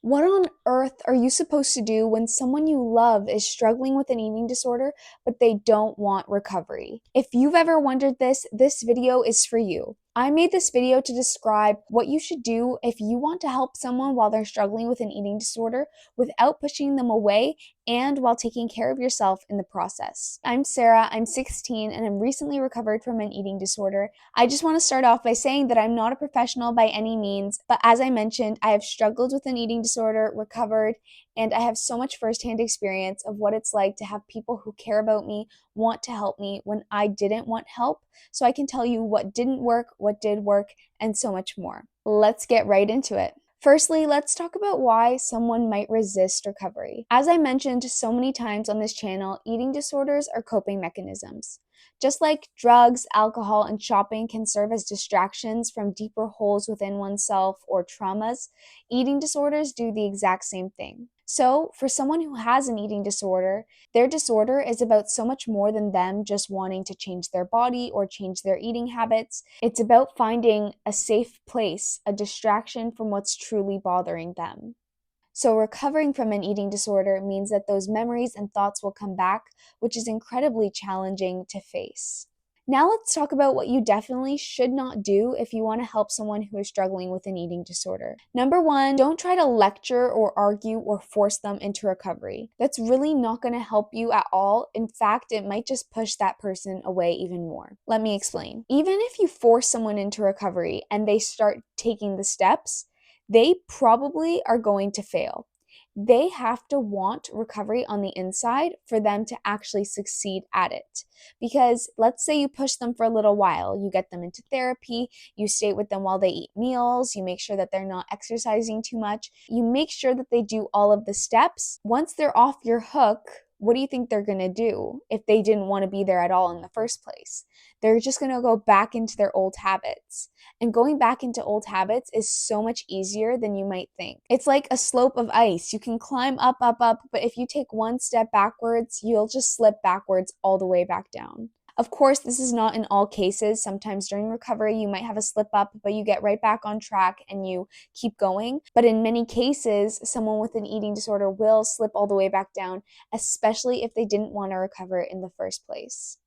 What on earth are you supposed to do when someone you love is struggling with an eating disorder, but they don't want recovery? If you've ever wondered this video is for you. I made this video to describe what you should do if you want to help someone while they're struggling with an eating disorder without pushing them away and while taking care of yourself in the process. I'm Sarah, I'm 16, and I'm recently recovered from an eating disorder. I just want to start off by saying that I'm not a professional by any means, but as I mentioned, I have struggled with an eating disorder, recovered, and I have so much firsthand experience of what it's like to have people who care about me want to help me when I didn't want help, so I can tell you what didn't work, what did work, and so much more. Let's get right into it. Firstly, let's talk about why someone might resist recovery. As I mentioned so many times on this channel, eating disorders are coping mechanisms. Just like drugs, alcohol, and shopping can serve as distractions from deeper holes within oneself or traumas, eating disorders do the exact same thing. So, for someone who has an eating disorder, their disorder is about so much more than them just wanting to change their body or change their eating habits. It's about finding a safe place, a distraction from what's truly bothering them. So, recovering from an eating disorder means that those memories and thoughts will come back, which is incredibly challenging to face. Now, let's talk about what you definitely should not do if you want to help someone who is struggling with an eating disorder. Number one, don't try to lecture or argue or force them into recovery. That's really not going to help you at all. In fact, it might just push that person away even more. Let me explain. Even if you force someone into recovery and they start taking the steps, they probably are going to fail. They have to want recovery on the inside for them to actually succeed at it. Because let's say you push them for a little while, you get them into therapy, you stay with them while they eat meals, you make sure that they're not exercising too much, you make sure that they do all of the steps. Once they're off your hook, what do you think they're going to do if they didn't want to be there at all in the first place? They're just going to go back into their old habits. And going back into old habits is so much easier than you might think. It's like a slope of ice. You can climb up, up, up, but if you take one step backwards, you'll just slip backwards all the way back down. Of course, this is not in all cases. Sometimes during recovery, you might have a slip up, but you get right back on track and you keep going. But in many cases, someone with an eating disorder will slip all the way back down, especially if they didn't want to recover in the first place.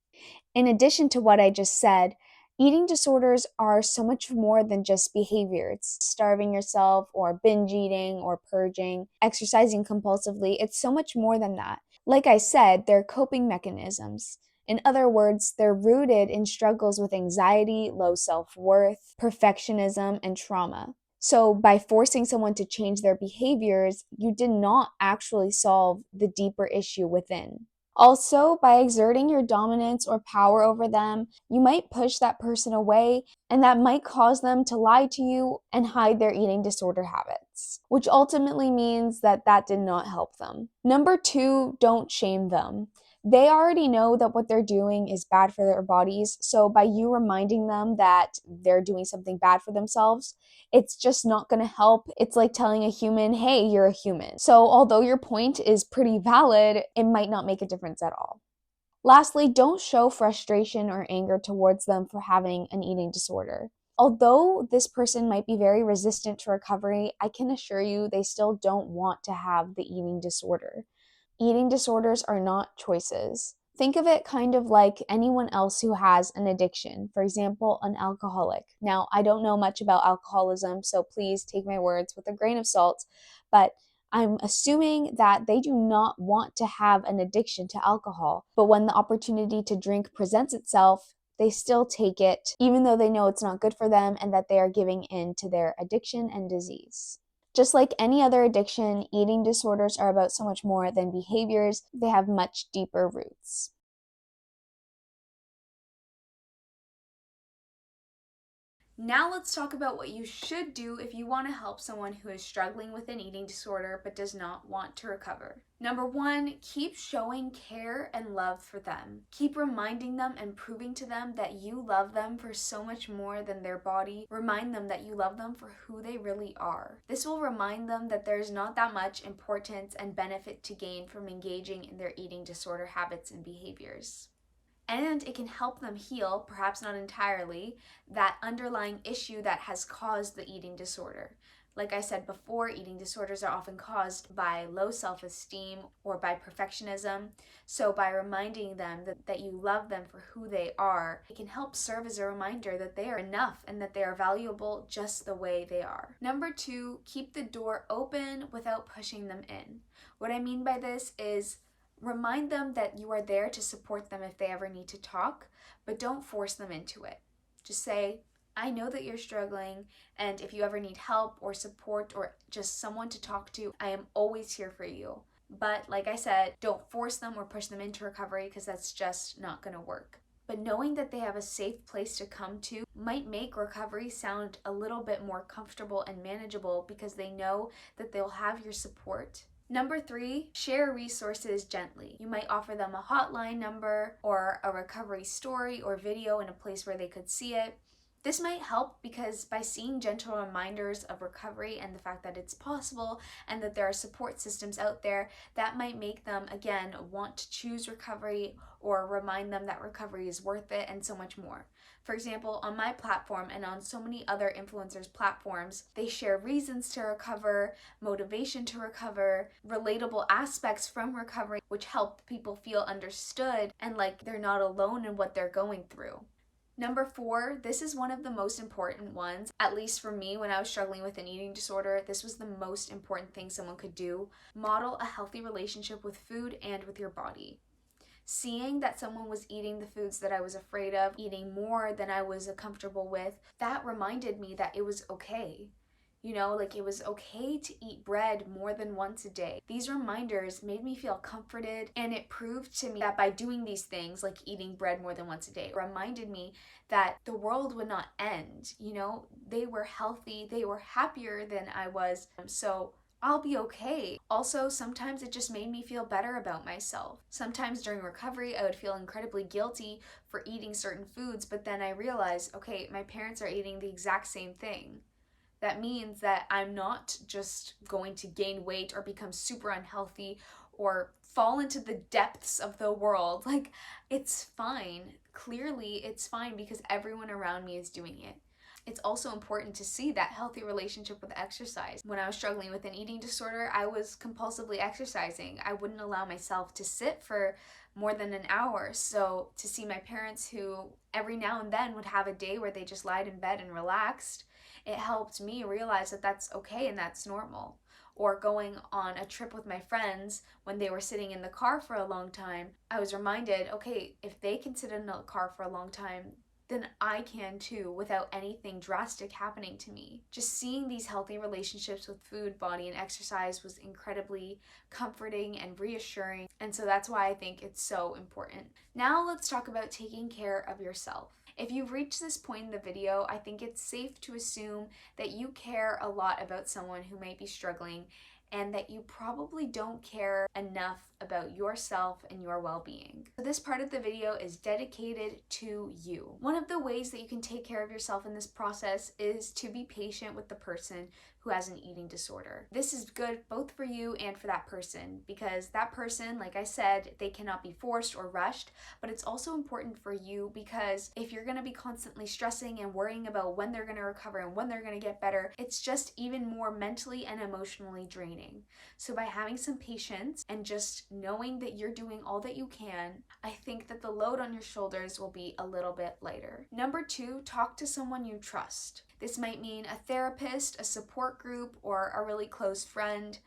In addition to what I just said, eating disorders are so much more than just behavior. It's starving yourself or binge eating or purging, exercising compulsively. It's so much more than that. Like I said, they're coping mechanisms. In other words, they're rooted in struggles with anxiety, low self-worth, perfectionism, and trauma. So by forcing someone to change their behaviors, you did not actually solve the deeper issue within. Also, by exerting your dominance or power over them, you might push that person away, and that might cause them to lie to you and hide their eating disorder habits, which ultimately means that did not help them. Number two, don't shame them. They already know that what they're doing is bad for their bodies, so by you reminding them that they're doing something bad for themselves, it's just not going to help. It's like telling a human, hey, you're a human. So although your point is pretty valid, it might not make a difference at all. Lastly, don't show frustration or anger towards them for having an eating disorder. Although this person might be very resistant to recovery, I can assure you they still don't want to have the eating disorder. Eating disorders are not choices. Think of it kind of like anyone else who has an addiction, for example, an alcoholic. Now, I don't know much about alcoholism, so please take my words with a grain of salt, but I'm assuming that they do not want to have an addiction to alcohol. But when the opportunity to drink presents itself, they still take it, even though they know it's not good for them and that they are giving in to their addiction and disease. Just like any other addiction, eating disorders are about so much more than behaviors. They have much deeper roots. Now let's talk about what you should do if you want to help someone who is struggling with an eating disorder but does not want to recover. Number one, keep showing care and love for them. Keep reminding them and proving to them that you love them for so much more than their body. Remind them that you love them for who they really are. This will remind them that there's not that much importance and benefit to gain from engaging in their eating disorder habits and behaviors. And it can help them heal, perhaps not entirely, that underlying issue that has caused the eating disorder. Like I said before, eating disorders are often caused by low self-esteem or by perfectionism. So by reminding them that you love them for who they are, it can help serve as a reminder that they are enough and that they are valuable just the way they are. Number 2, keep the door open without pushing them in. What I mean by this is remind them that you are there to support them if they ever need to talk, but don't force them into it. Just say, I know that you're struggling, and if you ever need help or support or just someone to talk to, I am always here for you. But like I said, don't force them or push them into recovery because that's just not going to work. But knowing that they have a safe place to come to might make recovery sound a little bit more comfortable and manageable because they know that they'll have your support. Number 3, share resources gently. You might offer them a hotline number or a recovery story or video in a place where they could see it. This might help because by seeing gentle reminders of recovery and the fact that it's possible and that there are support systems out there, that might make them, again, want to choose recovery or remind them that recovery is worth it and so much more. For example, on my platform and on so many other influencers' platforms, they share reasons to recover, motivation to recover, relatable aspects from recovery, which help people feel understood and like they're not alone in what they're going through. Number 4, this is one of the most important ones. At least for me, when I was struggling with an eating disorder, this was the most important thing someone could do. Model a healthy relationship with food and with your body. Seeing that someone was eating the foods that I was afraid of, eating more than I was comfortable with, that reminded me that it was okay. Like it was okay to eat bread more than once a day. These reminders made me feel comforted, and it proved to me that by doing these things, like eating bread more than once a day, reminded me that the world would not end. They were healthy, they were happier than I was, so I'll be okay. Also, sometimes it just made me feel better about myself. Sometimes during recovery, I would feel incredibly guilty for eating certain foods, but then I realized, okay, my parents are eating the exact same thing. That means that I'm not just going to gain weight or become super unhealthy or fall into the depths of the world. Like, it's fine. Clearly, it's fine because everyone around me is doing it. It's also important to see that healthy relationship with exercise. When I was struggling with an eating disorder, I was compulsively exercising. I wouldn't allow myself to sit for more than an hour. So to see my parents who every now and then would have a day where they just lied in bed and relaxed, it helped me realize that that's okay and that's normal. Or going on a trip with my friends when they were sitting in the car for a long time, I was reminded, okay, if they can sit in the car for a long time, then I can too without anything drastic happening to me. Just seeing these healthy relationships with food, body, and exercise was incredibly comforting and reassuring, and so that's why I think it's so important. Now let's talk about taking care of yourself. If you've reached this point in the video, I think it's safe to assume that you care a lot about someone who might be struggling and that you probably don't care enough about yourself and your well-being. So this part of the video is dedicated to you. One of the ways that you can take care of yourself in this process is to be patient with the person who has an eating disorder. This is good both for you and for that person because that person, like I said, they cannot be forced or rushed, but it's also important for you because if you're going to be constantly stressing and worrying about when they're going to recover and when they're going to get better, it's just even more mentally and emotionally draining. So by having some patience and just knowing that you're doing all that you can, I think that the load on your shoulders will be a little bit lighter. Number 2, talk to someone you trust. This might mean a therapist, a support group, or a really close friend.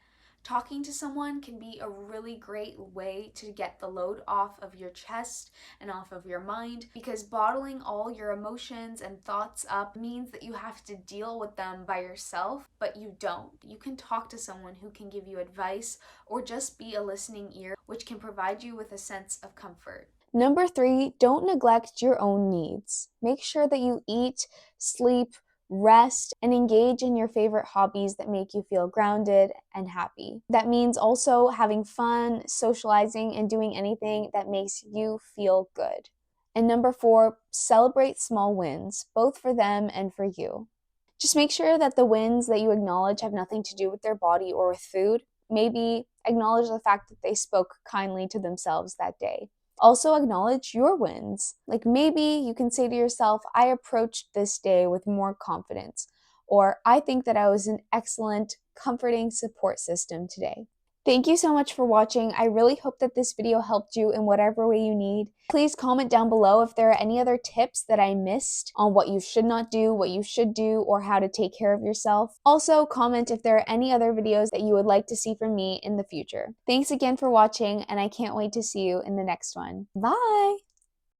Talking to someone can be a really great way to get the load off of your chest and off of your mind because bottling all your emotions and thoughts up means that you have to deal with them by yourself, but you don't. You can talk to someone who can give you advice or just be a listening ear, which can provide you with a sense of comfort. Number 3, don't neglect your own needs. Make sure that you eat, sleep, rest, and engage in your favorite hobbies that make you feel grounded and happy. That means also having fun, socializing, and doing anything that makes you feel good. And number 4, celebrate small wins, both for them and for you. Just make sure that the wins that you acknowledge have nothing to do with their body or with food. Maybe acknowledge the fact that they spoke kindly to themselves that day. Also acknowledge your wins. Like maybe you can say to yourself, I approached this day with more confidence, or I think that I was an excellent, comforting support system today. Thank you so much for watching. I really hope that this video helped you in whatever way you need. Please comment down below if there are any other tips that I missed on what you should not do, what you should do, or how to take care of yourself. Also, comment if there are any other videos that you would like to see from me in the future. Thanks again for watching, and I can't wait to see you in the next one. Bye!